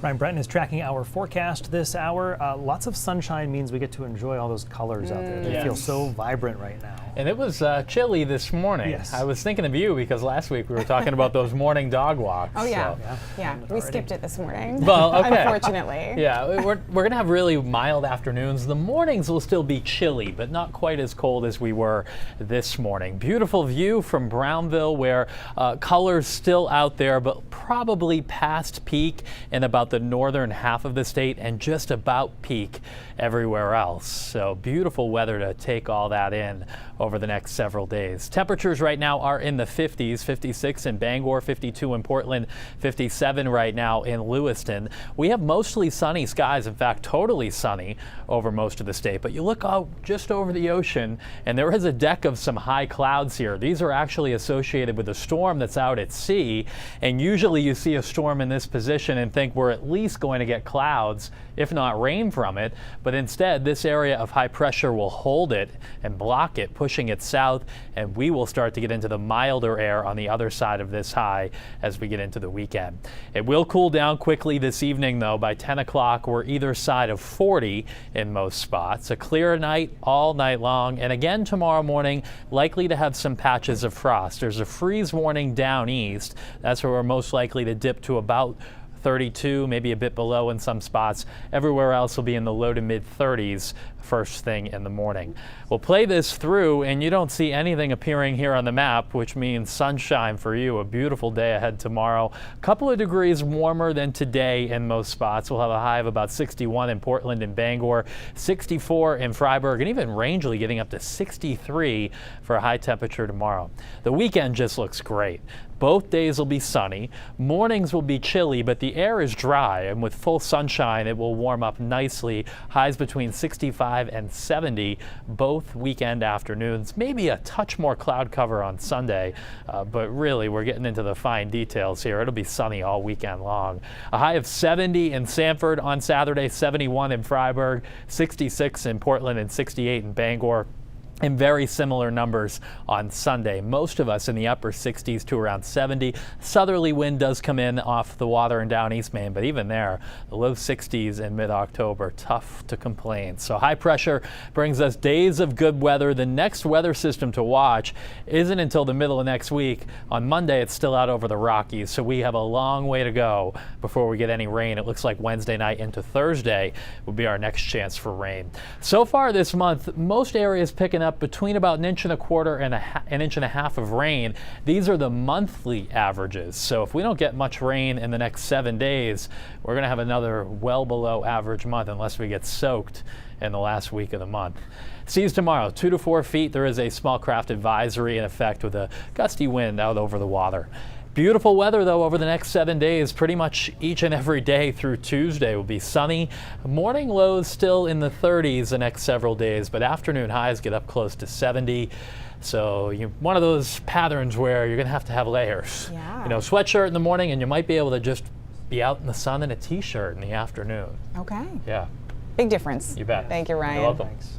Ryan Breton is tracking our forecast this hour. Lots of sunshine means we get to enjoy all those colors out there. They feel so vibrant right now. And it was chilly this morning. Yes. I was thinking of you because last week we were talking about those morning dog walks. Oh yeah, so. yeah. We skipped it this morning. Well, okay. Unfortunately. Yeah, we're going to have really mild afternoons. The mornings will still be chilly, but not quite as cold as we were this morning. Beautiful view from Brownville where colors still out there, but probably past peak in about the northern half of the state and just about peak everywhere else. So beautiful weather to take all that in over the next several days. Temperatures right now are in the 50s, 56 in Bangor, 52 in Portland, 57 right now in Lewiston. We have mostly sunny skies, in fact, totally sunny over most of the state. But you look out just over the ocean and there is a deck of some high clouds here. These are actually associated with a storm that's out at sea. And usually you see a storm in this position and think we're at least going to get clouds, if not rain from it. But instead, this area of high pressure will hold it and block it, pushing it south, and we will start to get into the milder air on the other side of this high as we get into the weekend. It will cool down quickly this evening, though. By 10 o'clock, we're either side of 40 in most spots. A clear night all night long, and again tomorrow morning, likely to have some patches of frost. There's a freeze warning down east. That's where we're most likely to dip to about 32, maybe a bit below in some spots. Everywhere else will be in the low to mid 30s first thing in the morning. We'll play this through and you don't see anything appearing here on the map, which means sunshine for you. A beautiful day ahead tomorrow. A couple of degrees warmer than today in most spots. We'll have a high of about 61 in Portland and Bangor, 64 in Freiburg, and even Rangeley getting up to 63 for a high temperature tomorrow. The weekend just looks great. Both days will be sunny. Mornings will be chilly, but the air is dry, and with full sunshine, it will warm up nicely. Highs between 65 and 70 both weekend afternoons. Maybe a touch more cloud cover on Sunday, but really we're getting into the fine details here. It'll be sunny all weekend long. A high of 70 in Sanford on Saturday, 71 in Freiburg, 66 in Portland, and 68 in Bangor. And very similar numbers on Sunday. Most of us in the upper 60s to around 70. Southerly wind does come in off the water and down East Maine, but even there, the low 60s in mid-October. Tough to complain. So high pressure brings us days of good weather. The next weather system to watch isn't until the middle of next week. On Monday, it's still out over the Rockies, so we have a long way to go before we get any rain. It looks like Wednesday night into Thursday will be our next chance for rain. So far this month, most areas picking up between about 1.25 inches and an 1.5 inches of rain. These are the monthly averages. So if we don't get much rain in the next 7 days, we're going to have another well below average month unless we get soaked in the last week of the month. Seas tomorrow, 2 to 4 feet. There is a small craft advisory in effect with a gusty wind out over the water. Beautiful weather, though, over the next 7 days. Pretty much each and every day through Tuesday will be sunny. Morning lows still in the 30s the next several days, but afternoon highs get up close to 70. So one of those patterns where you're going to have layers. Yeah. You know, sweatshirt in the morning, and you might be able to just be out in the sun in a t-shirt in the afternoon. Okay. Yeah. Big difference. You bet. Thank you, Ryan. You're welcome. Thanks.